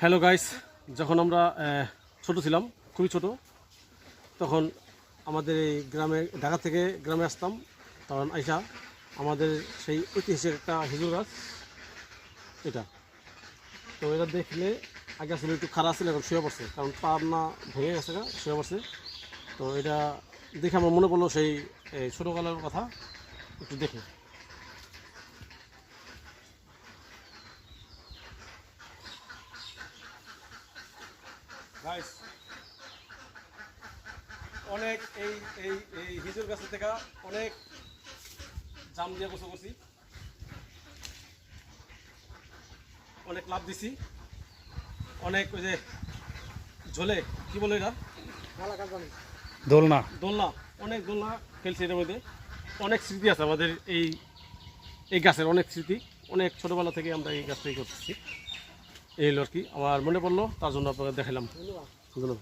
Hello guys, যখন আমরা ছোট ছিলাম, খুবই ছোট, তখন আমাদের এই গ্রামে, ঢাকা থেকে গ্রামে আসতাম। তখন আইসা আমাদের সেই ঐতিহাসিক একটা খেজুর গাছ, এটা তো এটা দেখলে আগে আসলে একটু খারাপ ছিল, এখন শুয়ে পড়ছে, কারণ পার না ভেঙে গেছে, শুয়ে পড়ছে। তো এটা দেখে আমার মনে পড়লো সেই ছোটোকালের কথা, একটু দেখে। গাইস, অনেক এই এই এই হিজুর গাছের থেকে অনেক জাম দিয়ে গোসল করছি, অনেক লাভ দিছি, অনেক ওই যে ঝোলে কি বলে এটা, দোলনা দোলনা, অনেক দোলনা খেলছি এটার মধ্যে। অনেক স্মৃতি আছে আমাদের এই এই গাছের, অনেক স্মৃতি, অনেক ছোটোবেলা থেকে আমরা এই গাছটাই করতেছি। এই হলো আর কি, আমার মনে পড়লো, তার জন্য আপনাকে দেখালাম। ধন্যবাদ।